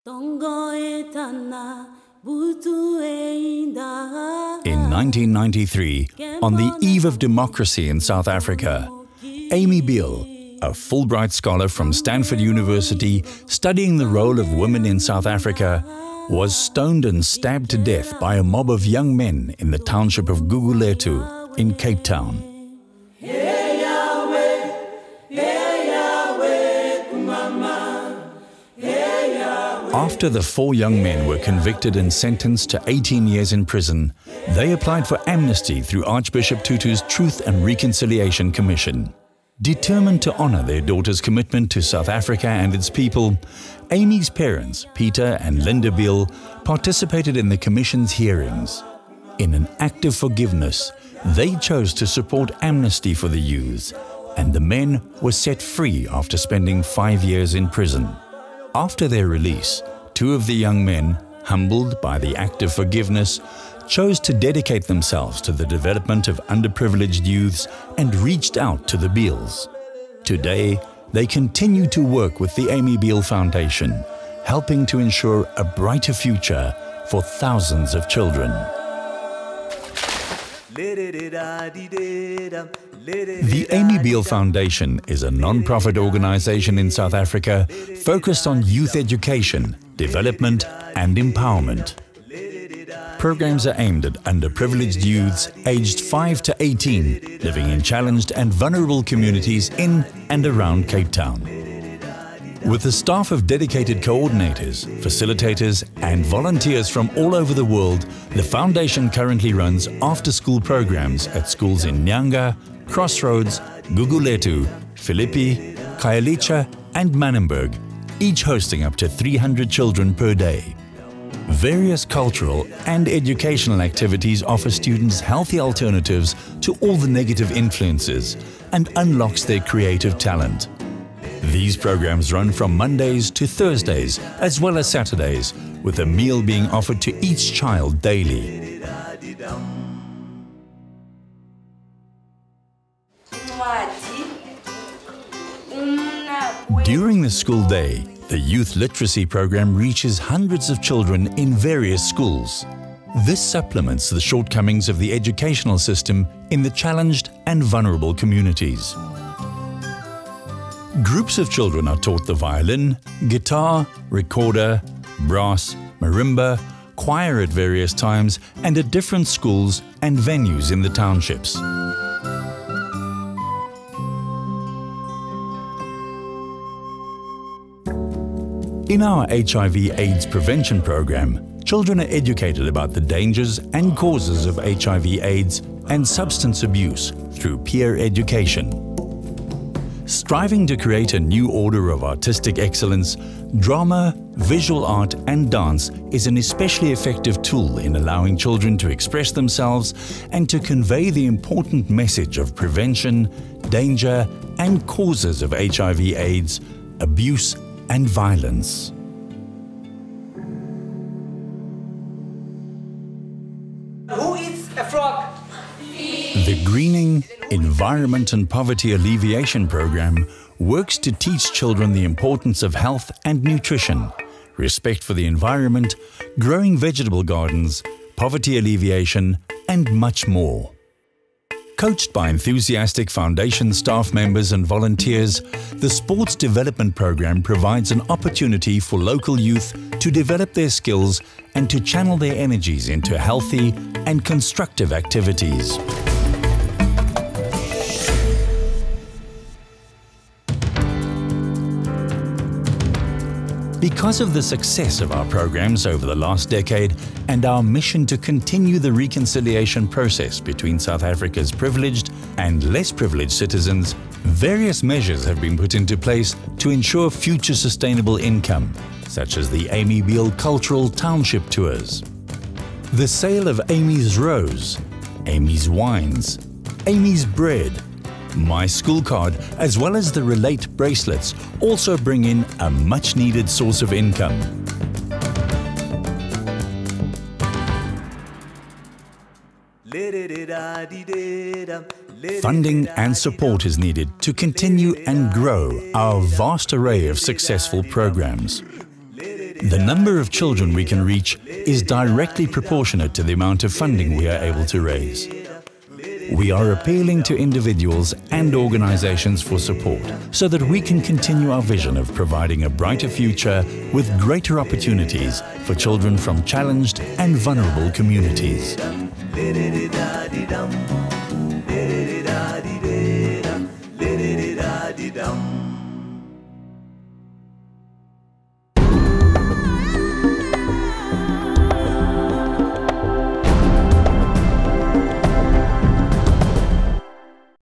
In 1993, on the eve of democracy in South Africa, Amy Beale, a Fulbright scholar from Stanford University studying the role of women in South Africa, was stoned and stabbed to death by a mob of young men in the township of Gugulethu in Cape Town. After the 4 young men were convicted and sentenced to 18 years in prison, they applied for amnesty through Archbishop Tutu's Truth and Reconciliation Commission. Determined to honor their daughter's commitment to South Africa and its people, Amy's parents, Peter and Linda Beale, participated in the Commission's hearings. In an act of forgiveness, they chose to support amnesty for the youths, and the men were set free after spending 5 years in prison. After their release, 2 of the young men, humbled by the act of forgiveness, chose to dedicate themselves to the development of underprivileged youths and reached out to the Beales. Today, they continue to work with the Amy Beale Foundation, helping to ensure a brighter future for thousands of children. The Amy Beale Foundation is a non-profit organization in South Africa focused on youth education, development and empowerment. Programs are aimed at underprivileged youths aged 5 to 18 living in challenged and vulnerable communities in and around Cape Town. With a staff of dedicated coordinators, facilitators and volunteers from all over the world, the Foundation currently runs after-school programs at schools in Nyanga, Crossroads, Gugulethu, Philippi, Khayelitsha and Manenberg, each hosting up to 300 children per day. Various cultural and educational activities offer students healthy alternatives to all the negative influences and unlocks their creative talent. These programs run from Mondays to Thursdays as well as Saturdays, with a meal being offered to each child daily. During the school day, the Youth Literacy Program reaches hundreds of children in various schools. This supplements the shortcomings of the educational system in the challenged and vulnerable communities. Groups of children are taught the violin, guitar, recorder, brass, marimba, choir at various times and at different schools and venues in the townships. In our HIV/AIDS prevention program, children are educated about the dangers and causes of HIV/AIDS and substance abuse through peer education. Striving to create a new order of artistic excellence, drama, visual art and dance is an especially effective tool in allowing children to express themselves and to convey the important message of prevention, danger and causes of HIV/AIDS, abuse and violence. Who eats a frog? The Greening, Environment and Poverty Alleviation Program works to teach children the importance of health and nutrition, respect for the environment, growing vegetable gardens, poverty alleviation, and much more. Coached by enthusiastic Foundation staff members and volunteers, the Sports Development Program provides an opportunity for local youth to develop their skills and to channel their energies into healthy and constructive activities. Because of the success of our programs over the last decade and our mission to continue the reconciliation process between South Africa's privileged and less privileged citizens, various measures have been put into place to ensure future sustainable income, such as the Amy Beale Cultural Township Tours. The sale of Amy's Rose, Amy's Wines, Amy's Bread, My School Card, as well as the Relate bracelets also bring in a much-needed source of income. Funding and support is needed to continue and grow our vast array of successful programs. The number of children we can reach is directly proportionate to the amount of funding we are able to raise. We are appealing to individuals and organizations for support so that we can continue our vision of providing a brighter future with greater opportunities for children from challenged and vulnerable communities.